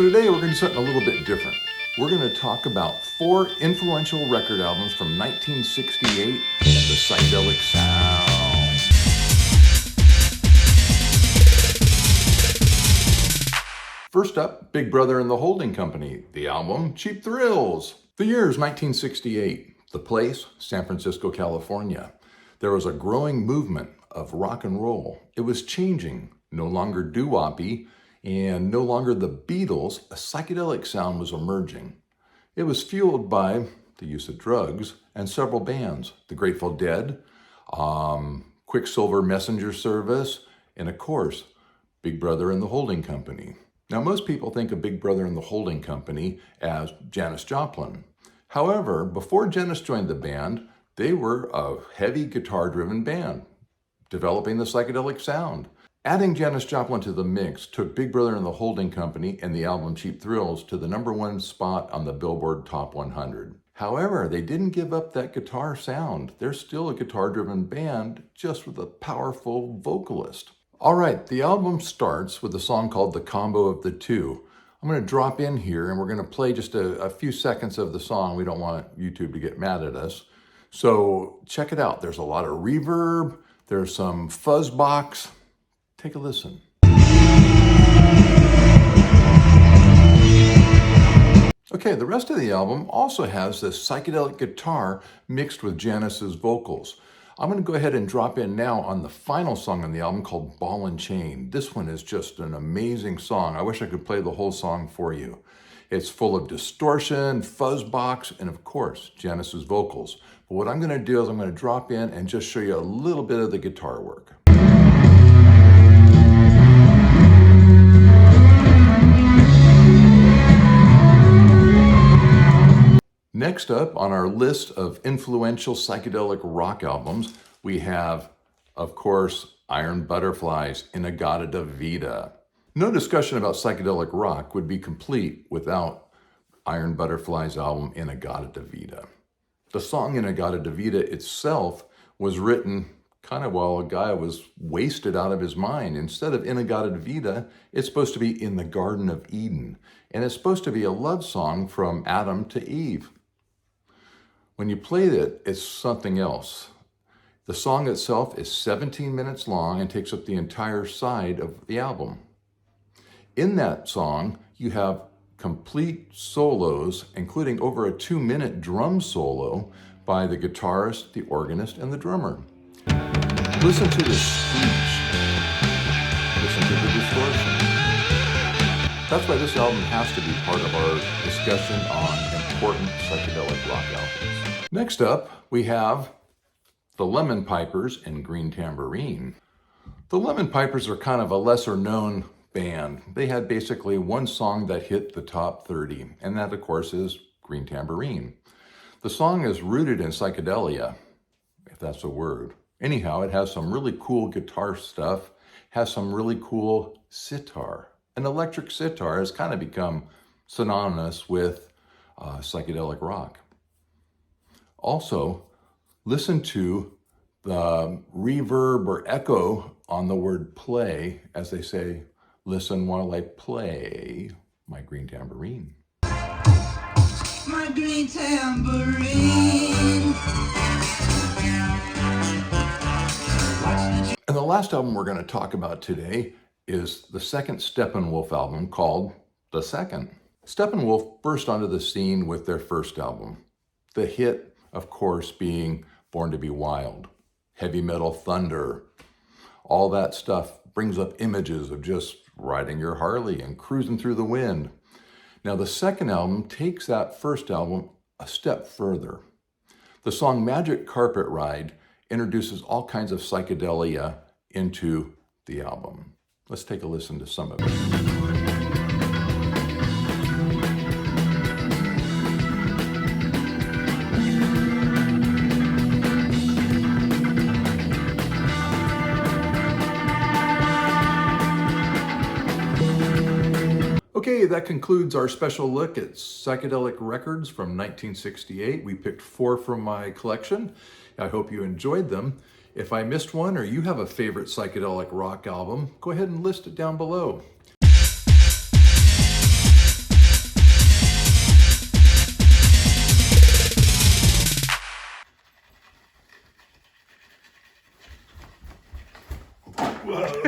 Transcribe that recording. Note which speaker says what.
Speaker 1: So today we're going to do something a little bit different. We're going to talk about 4 influential record albums from 1968 and the psychedelic sound. First up, Big Brother and the Holding Company, the album Cheap Thrills. The year is 1968. The place, San Francisco, California. There was a growing movement of rock and roll. It was changing, no longer doo-woppy, and no longer the Beatles. A psychedelic sound was emerging. It was fueled by the use of drugs and several bands, the Grateful Dead, Quicksilver Messenger Service, and of course, Big Brother and the Holding Company. Now, most people think of Big Brother and the Holding Company as Janis Joplin. However, before Janis joined the band, they were a heavy guitar-driven band, developing the psychedelic sound. Adding Janis Joplin to the mix took Big Brother and the Holding Company and the album Cheap Thrills to the #1 spot on the Billboard Top 100. However, they didn't give up that guitar sound. They're still a guitar-driven band, just with a powerful vocalist. All right, the album starts with a song called The Combo of the Two. I'm going to drop in here and we're going to play just a few seconds of the song. We don't want YouTube to get mad at us. So check it out. There's a lot of reverb. There's some fuzz box. Take a listen. Okay, the rest of the album also has this psychedelic guitar mixed with Janis's vocals. I'm going to go ahead and drop in now on the final song on the album called Ball and Chain. This one is just an amazing song. I wish I could play the whole song for you. It's full of distortion, fuzz box, and of course, Janis's vocals. But what I'm going to do is I'm going to drop in and just show you a little bit of the guitar work. Next up on our list of influential psychedelic rock albums, we have, of course, Iron Butterflies, In-A-Gadda-Da-Vida. No discussion about psychedelic rock would be complete without Iron Butterflies' album In-A-Gadda-Da-Vida. The song In-A-Gadda-Da-Vida itself was written kind of while a guy was wasted out of his mind. Instead of In-A-Gadda-Da-Vida, it's supposed to be In the Garden of Eden, and it's supposed to be a love song from Adam to Eve. When you play it, it's something else. The song itself is 17 minutes long and takes up the entire side of the album. In that song, you have complete solos, including over a 2-minute drum solo by the guitarist, the organist, and the drummer. Listen to the screech. Listen to the distortion. That's why this album has to be part of our discussion on important psychedelic rock albums. Next up, we have the Lemon Pipers and Green Tambourine. The Lemon Pipers are kind of a lesser known band. They had basically one song that hit the top 30, and that of course is Green Tambourine. The song is rooted in psychedelia, if that's a word. Anyhow, it has some really cool guitar stuff, has some really cool sitar. An electric sitar has kind of become synonymous with psychedelic rock. Also, listen to the reverb or echo on the word play as they say, listen while I play my green tambourine. My green tambourine. And the last album we're going to talk about today is the second Steppenwolf album called The Second. Steppenwolf burst onto the scene with their first album. The hit, of course, being Born to Be Wild, heavy metal thunder. All that stuff brings up images of just riding your Harley and cruising through the wind. Now, the second album takes that first album a step further. The song Magic Carpet Ride introduces all kinds of psychedelia into the album. Let's take a listen to some of it. Okay, that concludes our special look at psychedelic records from 1968. We picked 4 from my collection. I hope you enjoyed them. If I missed one or you have a favorite psychedelic rock album, go ahead and list it down below.
Speaker 2: Whoa.